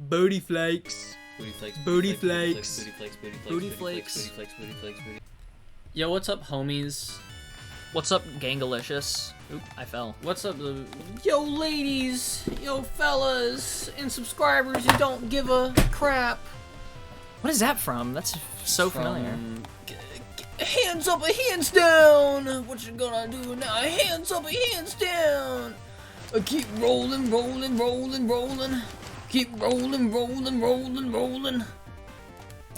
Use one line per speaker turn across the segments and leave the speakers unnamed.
Booty flakes.
Booty flakes.
Booty flakes.
Booty flakes. Booty flakes.
Booty flakes.
Booty flakes. Booty flakes. Booty.
Yo, what's up, homies?
What's up, gangalicious?
Oop, I fell.
What's up, yo ladies, yo fellas, and subscribers who don't give a crap.
What is that from? That's so familiar.
Hands up or hands down. What you gonna do now? Hands up or hands down. Keep rolling, rolling, rolling, rolling. Keep rolling, rolling, rolling, rolling.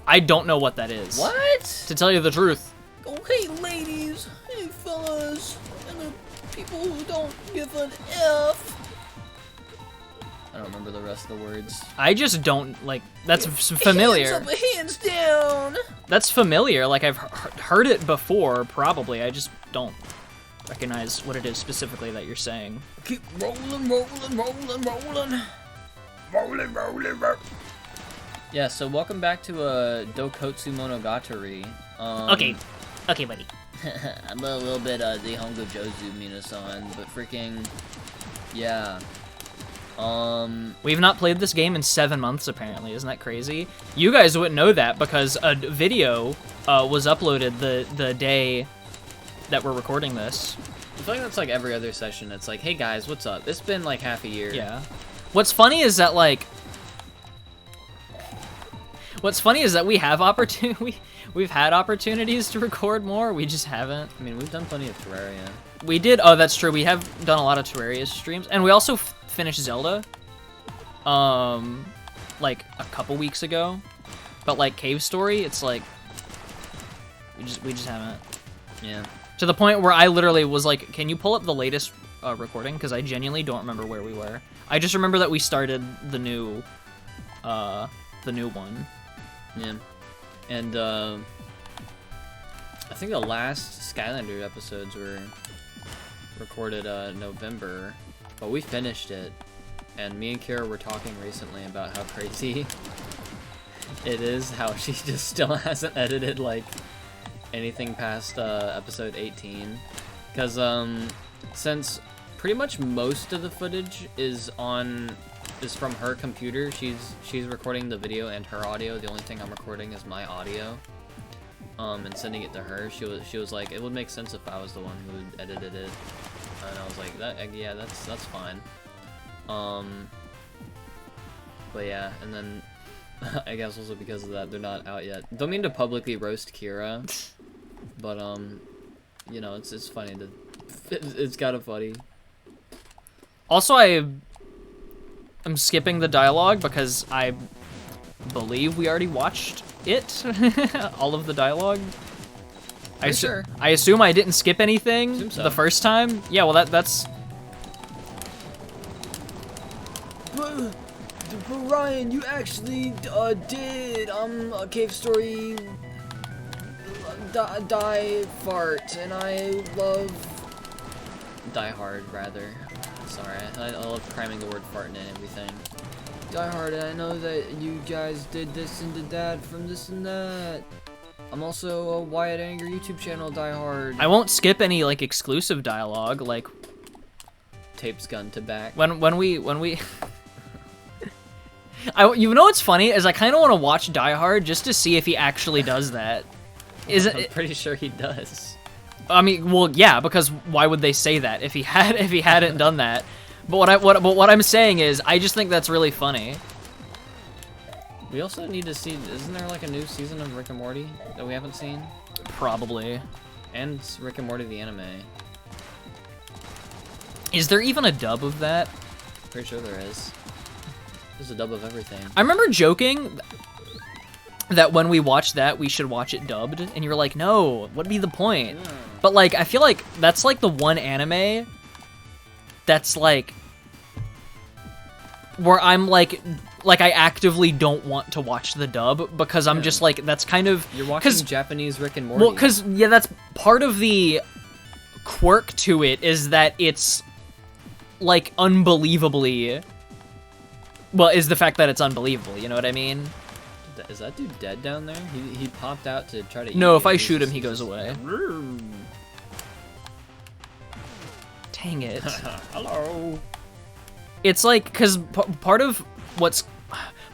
I don't know what that is.
What?
To tell you the truth.
Oh, hey ladies, hey fellas, and the people who don't give an F. I don't remember the rest of the words.
I just don't, like, that's familiar.
Hands up, hands down.
That's familiar, like I've heard it before, probably. I just don't recognize what it is specifically that you're saying.
Keep rolling, rolling, rolling, rolling. Rolling, rolling, rolling. Yeah, so welcome back to Dokotsu Monogatari.
Okay, buddy.
I'm a little bit Nihongo Jozu Minasan, but freaking, yeah.
We've not played this game in 7 months, apparently. Isn't that crazy? You guys wouldn't know that because a video was uploaded the day that we're recording this.
I feel like that's like every other session. It's like, hey guys, what's up? It's been like half a year.
Yeah. What's funny is that, like, we have we've had opportunities to record more. We just haven't.
I mean, we've done plenty of Terraria.
We did. Oh, that's true. We have done a lot of Terraria streams, and we also finished Zelda. Like a couple weeks ago, but like Cave Story, it's like we just haven't.
Yeah.
To the point where I literally was like, "Can you pull up the latest recording?" Because I genuinely don't remember where we were. I just remember that we started the new one.
Yeah. And I think the last Skylander episodes were recorded November, but we finished it. And me and Kira were talking recently about how crazy it is, how she just still hasn't edited like anything past episode 18. Because since pretty much most of the footage is from her computer, she's recording the video and her audio. The only thing I'm recording is my audio. And sending it to her. She was like, it would make sense if I was the one who edited it. And I was like, yeah, that's fine. But yeah, and then I guess also because of that, they're not out yet. Don't mean to publicly roast Kira, but you know, it's funny to, it's kind of funny.
Also, I'm skipping the dialogue because I believe we already watched it, all of the dialogue. I assume I didn't skip anything the first time. Yeah, well that's.
But Ryan, you actually did a Cave Story die fart, and I love
Die Hard rather. Sorry, I love cramming the word fart in and everything.
Die Hard, and I know that you guys did this and did that from this and that. I'm also a Wyatt Anger YouTube channel, Die Hard.
I won't skip any like exclusive dialogue, like
Tapes gun to back.
when we. You know what's funny is I kind of want to watch Die Hard just to see if he actually does that.
I'm pretty sure he does.
I mean, well, yeah, because why would they say that if he hadn't done that? But what I'm saying is I just think that's really funny.
We also need to see, isn't there like a new season of Rick and Morty that we haven't seen?
Probably.
And Rick and Morty the anime.
Is there even a dub of that?
Pretty sure there is. There's a dub of everything.
I remember joking that when we watch that, we should watch it dubbed, and you were like, no, what'd be the point?
Yeah.
But, like, I feel like that's, like, the one anime that's, like, where I'm, like I actively don't want to watch the dub, because I'm just, like, that's kind of...
You're watching Japanese Rick and Morty.
Well, because, yeah, that's part of the quirk to it, is that it's, like, unbelievably... Well, is the fact that it's unbelievable, you know what I mean?
Is that dude dead down there? He popped out to try to eat.
No, if I shoot him, he goes away. Dang it.
Hello.
It's like, because part of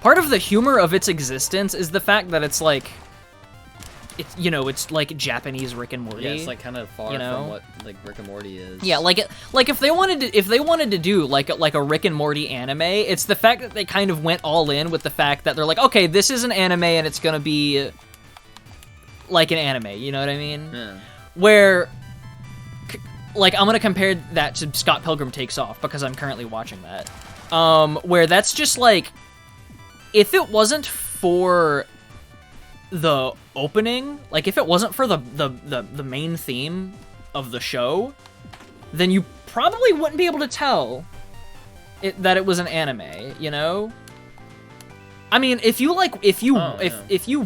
part of the humor of its existence is the fact that it's like, it's, you know, it's like Japanese Rick and Morty.
Yeah, it's like kind of far from what like Rick and Morty is.
Yeah, like if they wanted to do like a Rick and Morty anime, it's the fact that they kind of went all in with the fact that they're like, okay, this is an anime and it's gonna be like an anime. You know what I mean?
Yeah.
Where, like, I'm gonna compare that to Scott Pilgrim Takes Off because I'm currently watching that. Where that's just like, if it wasn't for the opening, like if it wasn't for the main theme of the show, then you probably wouldn't be able to tell that it was an anime, you know? I mean, if you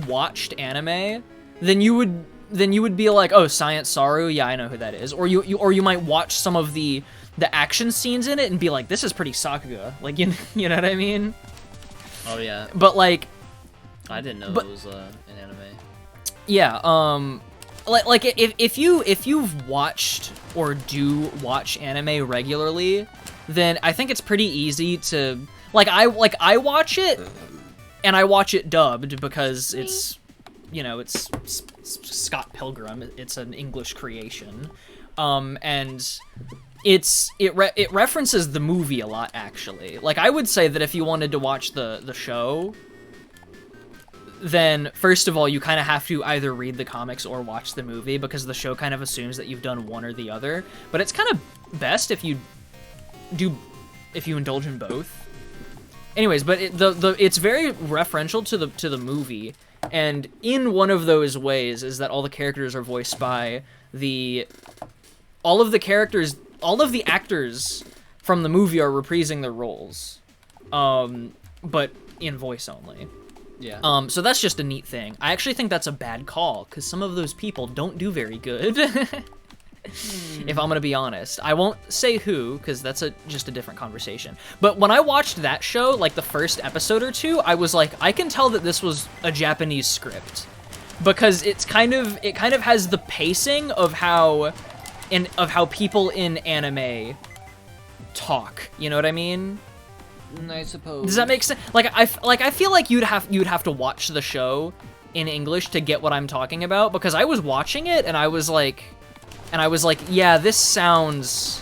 watched anime, then you would be like, oh, Science Saru, yeah, I know who that is. Or you might watch some of the action scenes in it and be like, this is pretty Sakuga. Like, you know what I mean?
Oh yeah.
But like,
I didn't know it was an anime.
Yeah, like if you've watched or do watch anime regularly, then I think it's pretty easy to I watch it, and I watch it dubbed because it's, you know, it's Scott Pilgrim, it's an English creation, and it references the movie a lot, actually. Like, I would say that if you wanted to watch the show, then first of all, you kind of have to either read the comics or watch the movie, because the show kind of assumes that you've done one or the other. But it's kind of best if you indulge in both. Anyways, but it's very referential to the movie, and in one of those ways is that all the characters are voiced by all of the actors from the movie are reprising their roles, but in voice only.
Yeah.
So that's just a neat thing. I actually think that's a bad call, because some of those people don't do very good. If I'm gonna be honest. I won't say who, because that's just a different conversation. But when I watched that show, like the first episode or two, I was like, I can tell that this was a Japanese script. Because it kind of has the pacing of how people in anime talk. You know what I mean?
I suppose.
Does that make sense? I feel like you'd have to watch the show in English to get what I'm talking about, because I was watching it and I was like, yeah, this sounds,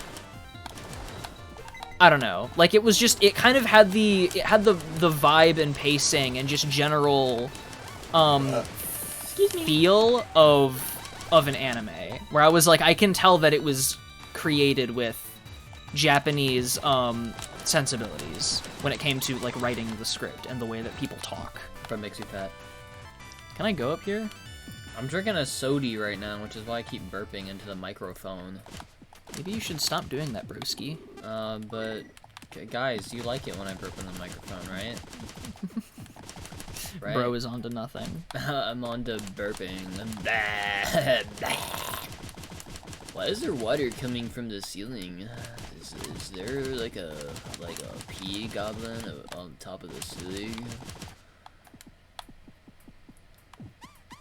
I don't know. Like, it was just, it kind of had the vibe and pacing and just general feel of an anime, where I was like, I can tell that it was created with Japanese sensibilities when it came to like writing the script and the way that people talk.
If it makes you fat.
Can I go up here?
I'm drinking a sody right now, which is why I keep burping into the microphone.
Maybe you should stop doing that, broski.
But guys, you like it when I burp in the microphone, right? Right?
Bro is onto nothing.
I'm on to burping. Why is there water coming from the ceiling? Is there like a pea goblin on top of the ceiling?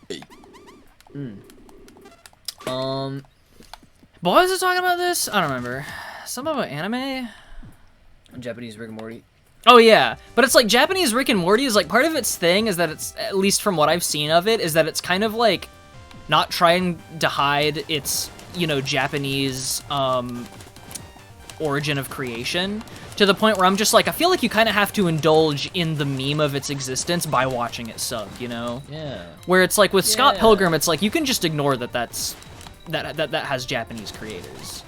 Hey.
But why was I talking about this? I don't remember. Something about anime?
Japanese Rick and Morty.
Oh yeah, but it's like Japanese Rick and Morty is like, part of its thing is that it's, at least from what I've seen of it, is that it's kind of like not trying to hide its, you know, Japanese origin of creation, to the point where I'm just like, I feel like you kind of have to indulge in the meme of its existence by watching it subbed, you know?
Yeah.
Where it's like with Scott Pilgrim, it's like you can just ignore that that has Japanese creators.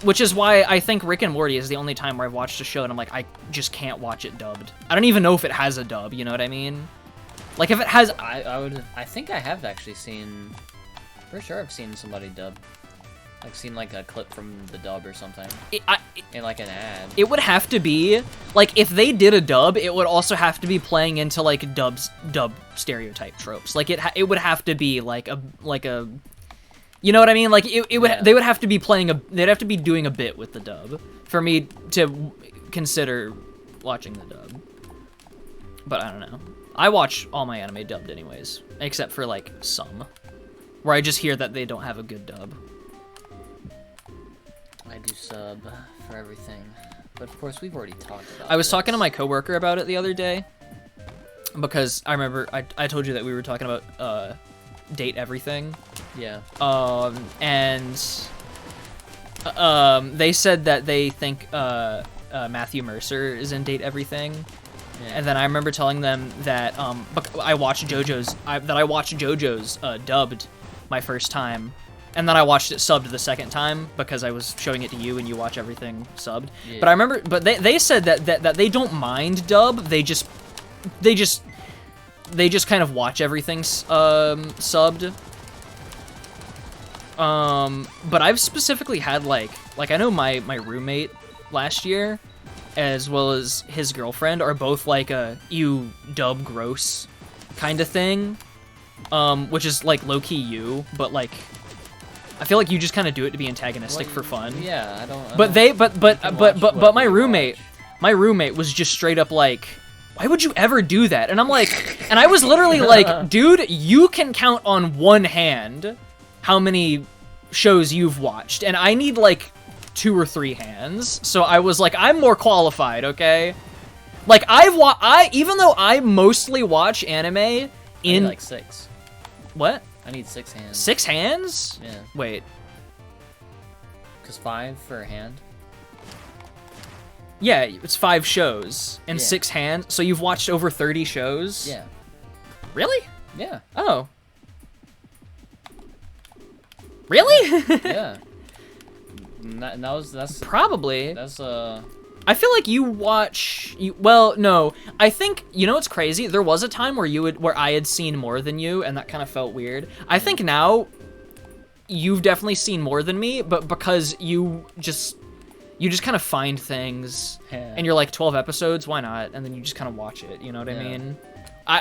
Which is why I think Rick and Morty is the only time where I've watched a show and I'm like, I just can't watch it dubbed. I don't even know if it has a dub, you know what I mean? Like, if it has...
I think I have actually seen... For sure I've seen somebody dub. I've seen like a clip from the dub or something. In like an ad.
It would have to be... Like, if they did a dub, it would also have to be playing into like dub stereotype tropes. Like, it would have to be like a... You know what I mean? Like, they would have to be they'd have to be doing a bit with the dub for me to consider watching the dub. But I don't know. I watch all my anime dubbed anyways, except for like some, where I just hear that they don't have a good dub.
I do sub for everything, but of course we've already talked about
I was
this.
talking to my coworker about it the other day, because I remember I told you that we were talking about Date Everything.
Yeah.
And they said that they think Matthew Mercer is in Date Everything.
Yeah.
And then I remember telling them that I watched JoJo's dubbed my first time, and then I watched it subbed the second time because I was showing it to you and you watch everything subbed.
Yeah.
But I remember, they said that they don't mind dub. They just kind of watch everything subbed. But I've specifically had like I know my roommate last year, as well as his girlfriend, are both like a you dub gross kind of thing, which is like low-key you, but like I feel like you just kind of do it to be antagonistic for fun.
Yeah, I don't.
But my roommate was just straight up like, why would you ever do that? And I'm like, and I was literally like, dude, you can count on one hand how many shows you've watched, and I need like 2 or 3 hands. So I was like, I'm more qualified, okay? Like even though I mostly watch anime
I need like 6.
What?
I need 6 hands.
6 hands?
Yeah.
Wait.
Cause 5 for a hand.
Yeah, it's 5 shows and
Yeah.
6 hands. So you've watched over 30 shows?
Yeah.
Really?
Yeah.
Oh. Really?
Yeah. And that's
Probably.
that's
I feel like you watch. Well, no. I think you know what's crazy. There was a time where I had seen more than you, and that kind of felt weird. I think now you've definitely seen more than me, but because you just kind of find things,
Yeah.
and you're like 12 episodes, why not? And then you just kind of watch it. You know what I
Yeah.
mean?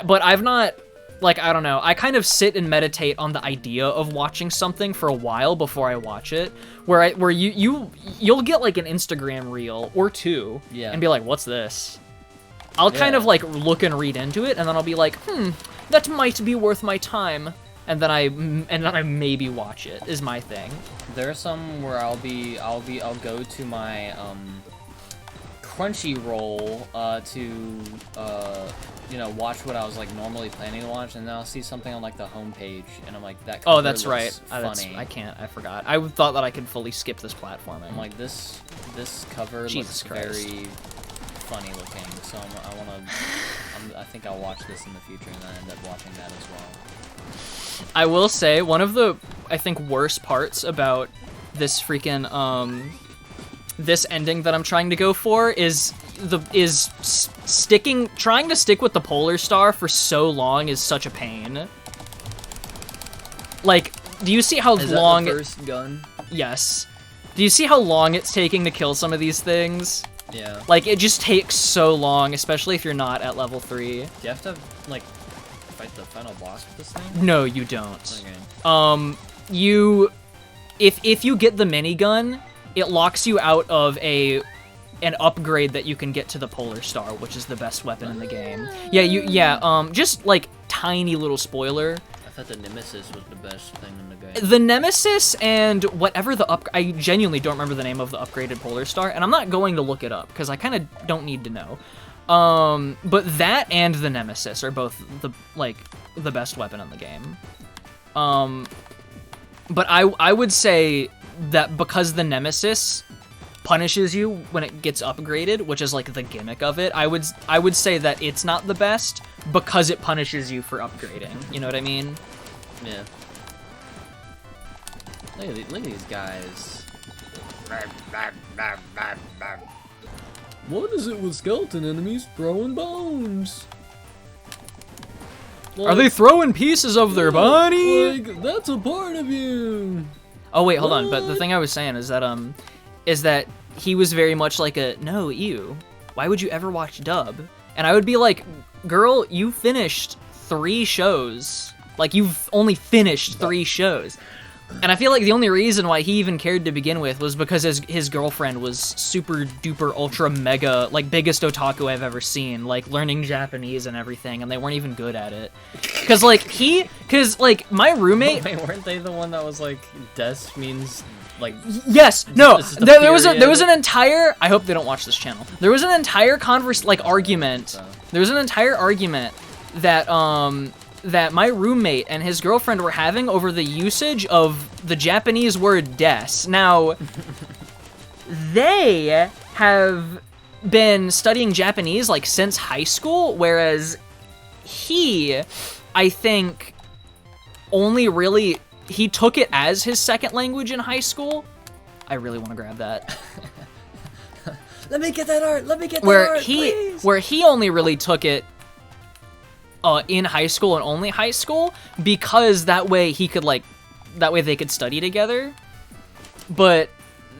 But I've not. Like, I don't know. I kind of sit and meditate on the idea of watching something for a while before I watch it. Where you'll get like an Instagram reel or 2,
Yeah.
and be like, "What's this?" I'll kind
Yeah.
of like look and read into it, and then I'll be like, that might be worth my time." And then I maybe watch it. Is my thing.
There are some where I'll go to my Crunchyroll to watch what I was like normally planning to watch, and then I'll see something on like the homepage, and I'm like, that cover
Oh, that's right.
looks funny.
I can't. I forgot. I thought that I could fully skip this platforming.
I'm like, this cover
Jesus
looks
Christ.
very funny looking, so I think I'll watch this in the future, and then end up watching that as well.
I will say one of the I think worst parts about this freaking this ending that I'm trying to go for is trying to stick with the Polar Star for so long is such a pain. Like, do you see how long?
That the first gun?
Yes. Do you see how long it's taking to kill some of these things?
Yeah.
Like, it just takes so long, especially if you're not at level 3.
Do you have to like fight the final boss with this thing?
No, you don't.
Okay.
If you get the minigun, it locks you out of an upgrade that you can get to the Polar Star, which is the best weapon in the game. Just like tiny little spoiler.
I thought the Nemesis was the best thing in the game.
The Nemesis and whatever I genuinely don't remember the name of the upgraded Polar Star, and I'm not going to look it up because I kind of don't need to know. But that and the Nemesis are both the best weapon in the game. But I would say that because the Nemesis punishes you when it gets upgraded, which is like the gimmick of it, I would say that it's not the best because it punishes you for upgrading. You know what I mean?
Yeah. Look at these guys. What is it with skeleton enemies throwing bones?
Are they throwing pieces of their body?
Like, that's a part of you.
Oh wait, hold on. But the thing I was saying is that he was very much like no, ew. Why would you ever watch dub? And I would be like, girl, you finished 3 shows. Like, you've only finished 3 shows. And I feel like the only reason why he even cared to begin with was because his girlfriend was super duper ultra mega, like, biggest otaku I've ever seen, like, learning Japanese and everything, and they weren't even good at it. Cause my roommate...
Wait, weren't they the one that was like, Des means, like...
Yes, no,
this is the
there was
period?
an entire... I hope they don't watch this channel. There was an entire argument.
So.
There was an entire argument that my roommate and his girlfriend were having over the usage of the Japanese word des. Now, they have been studying Japanese like since high school, whereas he, I think, he took it as his second language in high school. I really want to grab that.
Let me get that art. Let me get that art, please.
Where he only really took it in high school and only high school, because that way they could study together. But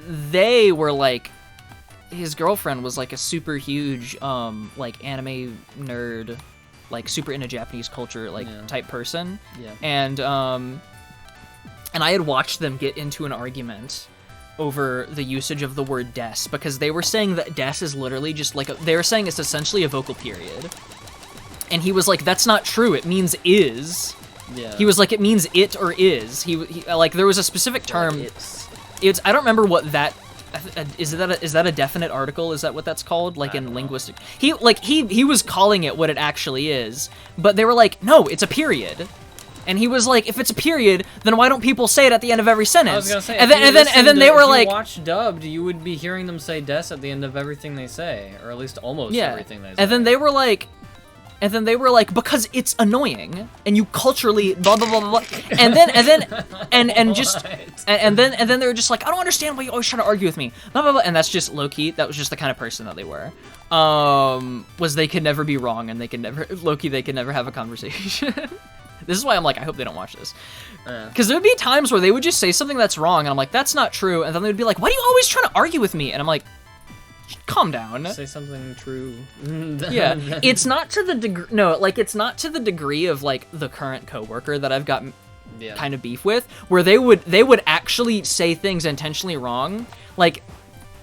they were like, his girlfriend was like a super huge like anime nerd, like super into Japanese culture type person.
Yeah.
And I had watched them get into an argument over the usage of the word des, because they were saying that des is literally just like they were saying it's essentially a vocal period. And he was like, that's not true, it means is.
Yeah.
He was like, it means it or is. He like, there was a specific term. It's I don't remember what that is that a definite article? Is that what that's called? Like in linguistic. He was calling it what it actually is, but they were like, no, it's a period. And he was like, if it's a period, then why don't people say it at the end of every sentence?
I was gonna say,
and then they were like,
if you watch dubbed, you would be hearing them say des at the end of everything they say, or at least almost everything they say.
And then they were like, because it's annoying, and you culturally blah blah blah blah. And then they were just like, I don't understand why you always try to argue with me. Blah blah blah. And that's just low key. That was just the kind of person that they were. Was they could never be wrong, and they could never have a conversation. This is why I'm like, I hope they don't watch this. Because there'd be times where they would just say something that's wrong, and I'm like, that's not true. And then they'd be like, why are you always trying to argue with me? And I'm like, calm down.
Say something true.
Yeah, it's not to the degree. No, like it's not to the degree of like the current coworker that I've got kind of beef with, where they would actually say things intentionally wrong. Like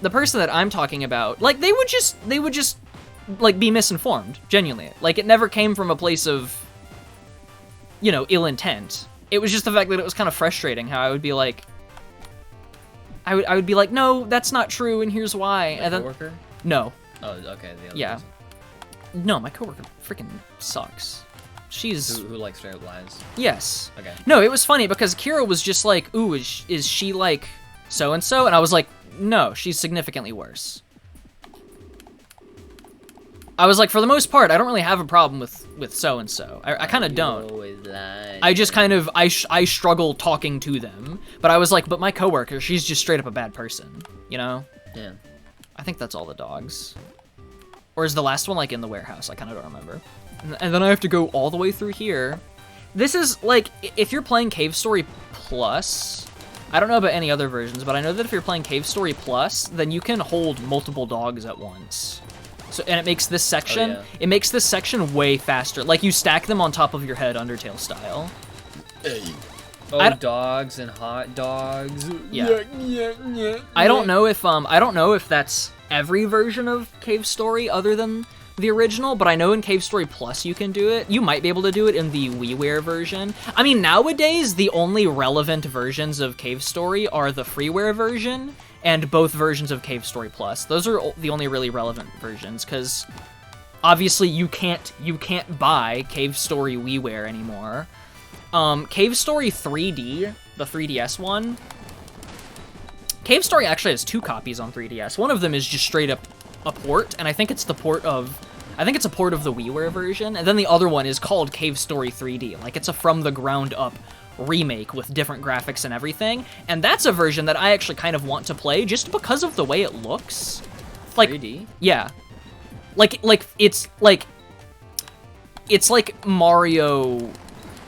the person that I'm talking about, like they would just like be misinformed. Genuinely, like it never came from a place of, ill intent. It was just the fact that it was kind of frustrating how I would be like, I would be like, no, that's not true, and here's why.
The
and then
coworker?
No.
Oh, okay. The other
Yeah.
person.
No, my coworker freaking sucks. She's
Who likes straight up lies?
yes.
Okay.
No, it was funny because Kira was just like, ooh, is she like so and so? And I was like, no, she's significantly worse. I was like, for the most part, I don't really have a problem with so and so. I kind of don't.
Always lie.
I just kind of I struggle talking to them. But I was like, but my coworker, she's just straight up a bad person,
Yeah.
I think that's all the dogs. Or is the last one like in the warehouse? I kind of don't remember. And then I have to go all the way through here. This is like, if you're playing Cave Story Plus, I don't know about any other versions, but I know that if you're playing Cave Story Plus, then you can hold multiple dogs at once. So, and it makes this section, it makes this section way faster. Like you stack them on top of your head, Undertale style.
Oh, dogs and hot dogs.
Yeah. I don't know if that's every version of Cave Story other than the original, but I know in Cave Story Plus you can do it. You might be able to do it in the WiiWare version. I mean, nowadays the only relevant versions of Cave Story are the freeware version and both versions of Cave Story Plus. Those are the only really relevant versions, because obviously you can't buy Cave Story WiiWare anymore. Cave Story 3D, the 3DS one. Cave Story actually has 2 copies on 3DS. One of them is just straight up a port, and I think it's a port of the WiiWare version, and then the other one is called Cave Story 3D. Like it's a from the ground up remake with different graphics and everything, and that's a version that I actually kind of want to play just because of the way it looks. Like
3D?
Yeah. Like it's like Mario.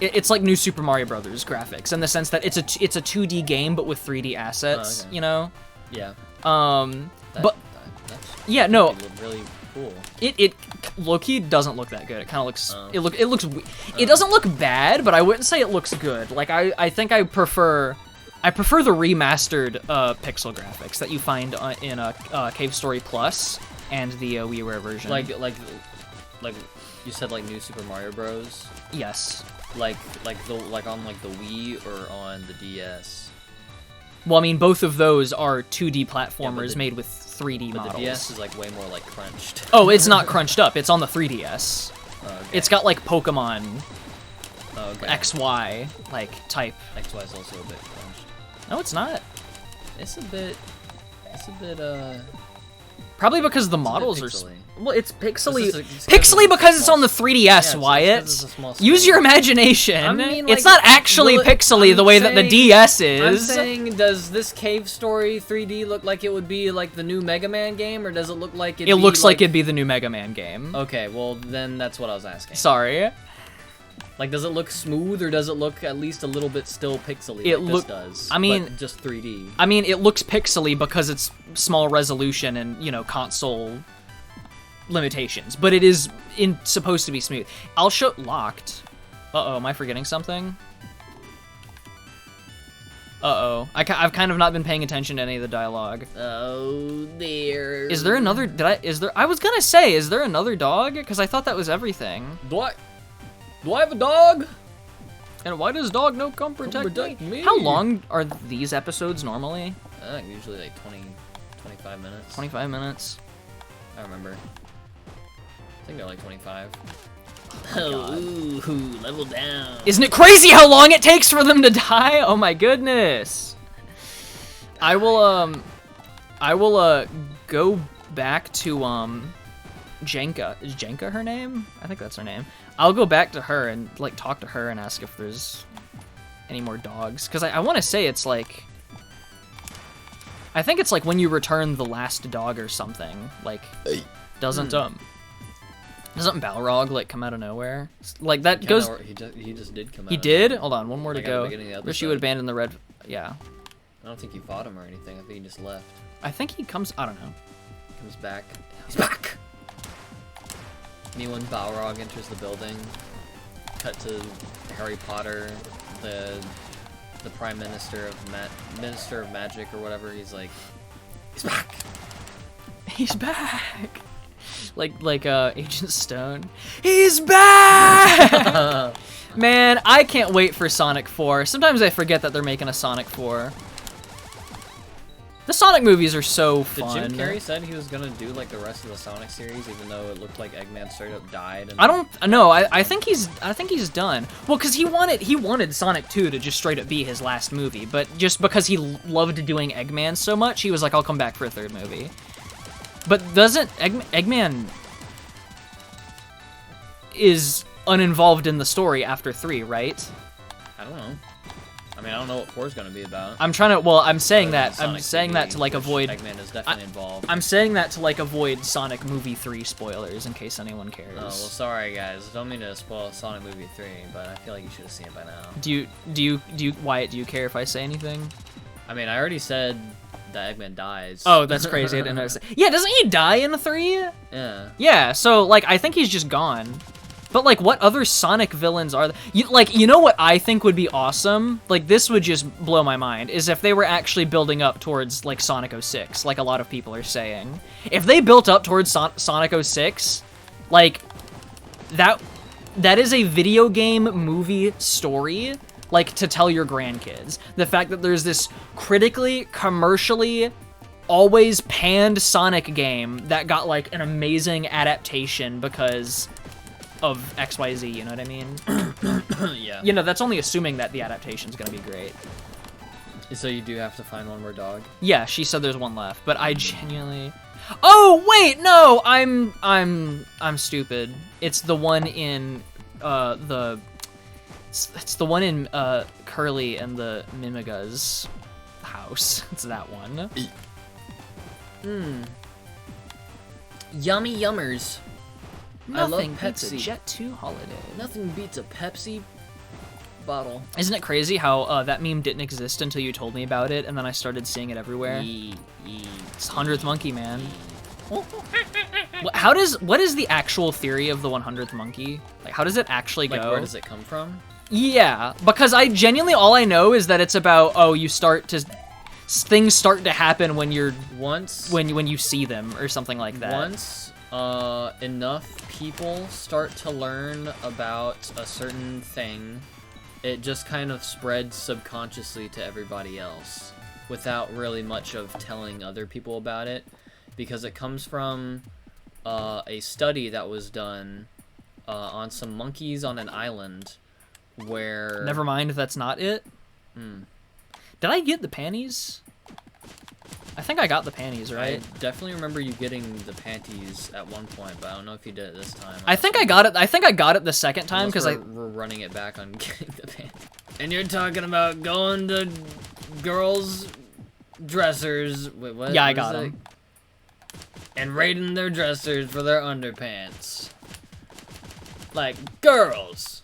It's like New Super Mario Brothers graphics in the sense that it's a 2D game but with 3D assets,
Yeah.
But yeah, no,
really cool.
It low-key doesn't look that good. It kind of looks it doesn't look bad, but I wouldn't say it looks good. Like I think I prefer the remastered pixel graphics that you find in Cave Story Plus and the WiiWare version.
Like you said, like New Super Mario Bros.
Yes.
Like on the Wii or on the DS.
Well, I mean, both of those are 2D platformers made with 3D models.
The DS is like way more like crunched.
Oh, it's not crunched up. It's on the 3DS.
Oh, okay.
It's got like Pokemon
Oh, okay.
XY like type.
XY is also a bit crunched.
No, it's not.
It's a bit.
Probably because the
It's a bit
models are.
pixely.
Well, it's pixely.
It's
Pixely because it's
small-
on the 3DS,
Yeah, it's
Wyatt.
because it's a small
Use
screen.
your imagination.
I mean,
It's
like,
not actually
will it-
pixely
I'm
the way that the
saying-
DS
I'm
is.
saying, does this Cave Story 3D look like it would be like the new Mega Man game, or does it look like
It looks like it'd be the new Mega Man game.
Okay, well then that's what I was asking.
Sorry.
Like, does it look smooth, or does it look at least a little bit still pixely?
It
like
look-
this does.
I mean-
but just 3D.
I mean, it looks pixely because it's small resolution and, you know, console limitations, but it is supposed to be smooth. I'll show locked. Uh-oh, am I forgetting something? Uh-oh. I've kind of not been paying attention to any of the dialogue.
Oh dear.
Is there another, I was gonna say, is there another dog? Because I thought that was everything.
Do I have a dog?
And why does dog no come protect, me? How long are these episodes normally?
Usually like 25 minutes.
25 minutes.
I remember. I think they're like 25.
Oh,
ooh, level down.
Isn't it crazy how long it takes for them to die? Oh my goodness. I will go back to Jenka. Is Jenka her name? I think that's her name. I'll go back to her and like talk to her and ask if there's any more dogs, because I want to say it's like, I think it's like when you return the last dog or something. Like, doesn't Balrog like come out of nowhere? Like that goes.
He just did come out.
He did? Hold on, one more to
Like, at the
go.
beginning of the
Wish you would
episode.
abandon the red. Yeah,
I don't think he fought him or anything. I think he just left.
I think he comes. I don't know.
Comes back. He's back. Me when Balrog enters the building. Cut to Harry Potter, the Prime Minister of Minister of Magic or whatever. He's like, he's back.
He's back. Like Agent Stone. He's back. Man, I can't wait for Sonic 4. Sometimes I forget that they're making a Sonic 4. The Sonic movies are so
Did
fun.
Jim Carrey said he was gonna do like the rest of the Sonic series, even though it looked like Eggman straight up died? And
I don't know. I think he's done. Well, because he wanted Sonic 2 to just straight up be his last movie, but just because he loved doing Eggman so much, he was like, I'll come back for a third movie. But doesn't Eggman is uninvolved in the story after 3, right?
I don't know. I mean, I don't know what 4 is gonna be about.
I'm trying to. Well, I'm saying
Other than
that. I'm
Sonic
saying that
3D,
to like
which
avoid.
Eggman is definitely involved.
I'm saying that to like avoid Sonic Movie 3 spoilers in case anyone cares.
Oh, well, sorry guys. Don't mean to spoil Sonic Movie 3, but I feel like you should have seen it by now.
Do you Wyatt? Do you care if I say anything?
I mean, I already said that Eggman dies.
Oh, that's crazy. I didn't notice. Yeah, doesn't he die in 3?
Yeah.
Yeah. So like, I think he's just gone. But like, what other Sonic villains are there? You know what I think would be awesome? Like, this would just blow my mind, is if they were actually building up towards like Sonic 06, like a lot of people are saying. If they built up towards Sonic 06, like that is a video game movie story, like to tell your grandkids. The fact that there's this critically, commercially, always panned Sonic game that got like an amazing adaptation because of XYZ, you know what I mean?
Yeah.
You know, that's only assuming that the adaptation's gonna be great.
So you do have to find one more dog?
Yeah, she said there's one left, but I genuinely... Oh, wait, no! I'm stupid. It's the one in, It's the one in, Curly and the Mimiga's house. It's that one.
Yummy yummers.
Nothing
love
beats a
Pepsi.
Jet 2 holiday.
Nothing beats a Pepsi bottle.
Isn't it crazy how that meme didn't exist until you told me about it, and then I started seeing it everywhere? It's 100th monkey, man. What is the actual theory of the 100th monkey? Like, how does it actually go?
Like, where does it come from?
Yeah, because I genuinely, all I know is that it's about, oh, things start to happen when you're, when you see them, or something like that.
Once enough people start to learn about a certain thing, it just kind of spreads subconsciously to everybody else without really much of telling other people about it, because it comes from a study that was done on some monkeys on an island where...
Never mind, that's not it. Did I get the panties? I think I got the panties, right?
I definitely remember you getting the panties at one point, but I don't know if you did it this time.
I think I got it. I think I got it the second time because
we're running it back on getting the panties. And you're talking about going to girls' dressers. Wait, what?
Yeah, I
What
got
is it?
them.
And raiding their dressers for their underpants. Like girls.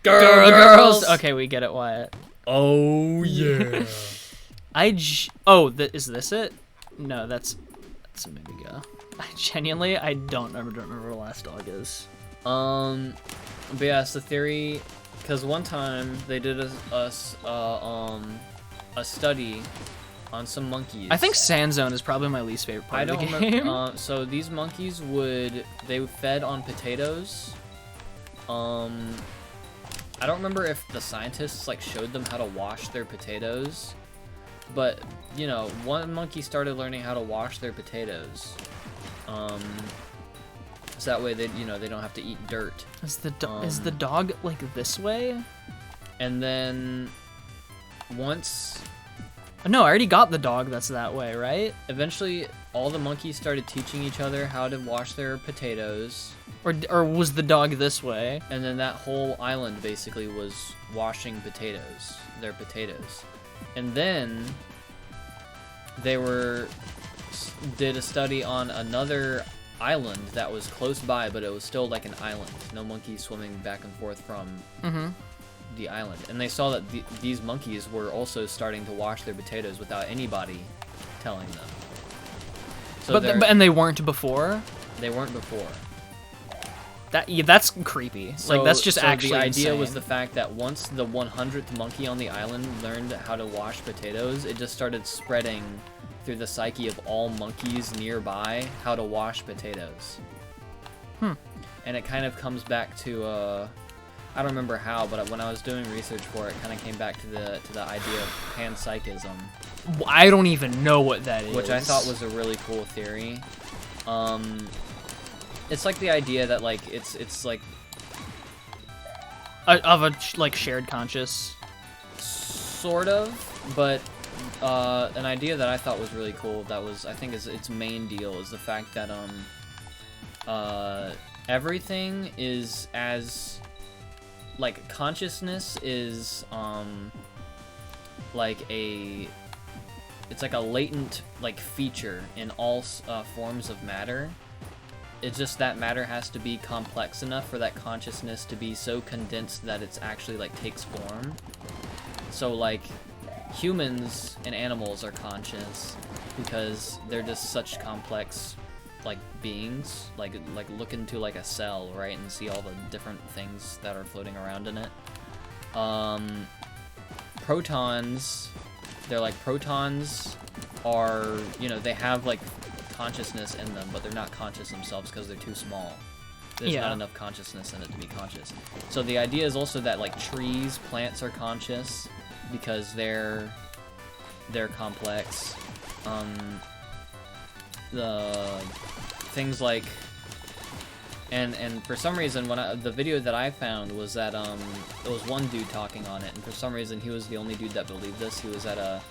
Girls.
Okay, we get it, Wyatt.
Oh yeah.
Is this it? No, that's a Mimiga. I don't remember what the last dog is.
But yeah, it's the theory, because one time they did a study on some monkeys.
I think Sand Zone is probably my least favorite part of the game.
Remember. So these monkeys they fed on potatoes. I don't remember if the scientists like showed them how to wash their potatoes, but you know, one monkey started learning how to wash their potatoes. So that way they don't have to eat dirt.
Is the dog like this way?
And then once
No, I already got the dog that's that way, right?
eventually all the monkeys started teaching each other how to wash their potatoes,
Or was the dog this way?
and then that whole island basically was washing their potatoes. And then they did a study on another island that was close by, but it was still like an island. No monkeys swimming back and forth from the island. And they saw that these monkeys were also starting to wash their potatoes without anybody telling them. So
And they weren't before?
they weren't before.
That's creepy. Like, that's just actually
the idea was
insane.
the fact that once the 100th monkey on the island learned how to wash potatoes, it just started spreading through the psyche of all monkeys nearby how to wash potatoes. And it kind of comes back to I don't remember how, but when I was doing research for it, kind of came back to the idea of panpsychism,
I don't even know what that is.
which I thought was a really cool theory. It's like the idea that like it's like
of a like shared conscious.
sort of, but an idea that I thought was really cool, that was, I think, is its main deal, is the fact that everything is as like consciousness is like it's like a latent like feature in all forms of matter. It's just that matter has to be complex enough for that consciousness to be so condensed that it's actually like takes form. So like humans and animals are conscious because they're just such complex like beings. Like look into like a cell, right, and see all the different things that are floating around in it. Protons, protons are, they have like consciousness in them, but they're not conscious themselves because they're too small. There's not enough consciousness in it to be conscious. So the idea is also that like trees, plants are conscious because they're complex. The things like and for some reason the video that I found was that there was one dude talking on it, and for some reason he was the only dude that believed this. He was at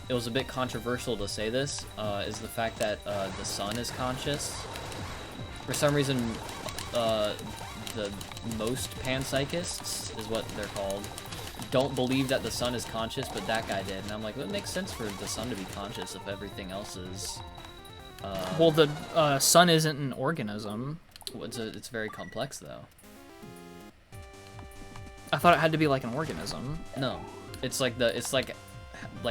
it was a bit controversial to say this, is the fact that the sun is conscious. For some reason, the most panpsychists, is what they're called, don't believe that the sun is conscious, but that guy did. And I'm like, well, it makes sense for the sun to be conscious if everything else is...
well, the sun isn't an organism.
It's very complex, though.
I thought it had to be like an organism.
No. It's like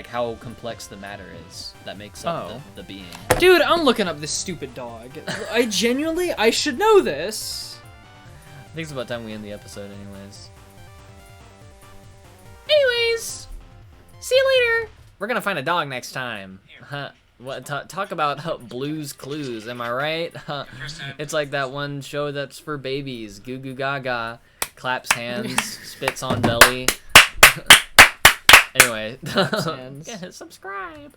how complex the matter is that makes up the being.
Dude, I'm looking up this stupid dog. I should know this.
I think it's about time we end the episode anyways.
Anyways, see you later.
We're gonna find a dog next time. What? Talk about Blue's Clues, am I right? It's like that one show that's for babies. Goo Goo Gaga, claps hands, spits on belly. Anyway,
Claps hands.
subscribe.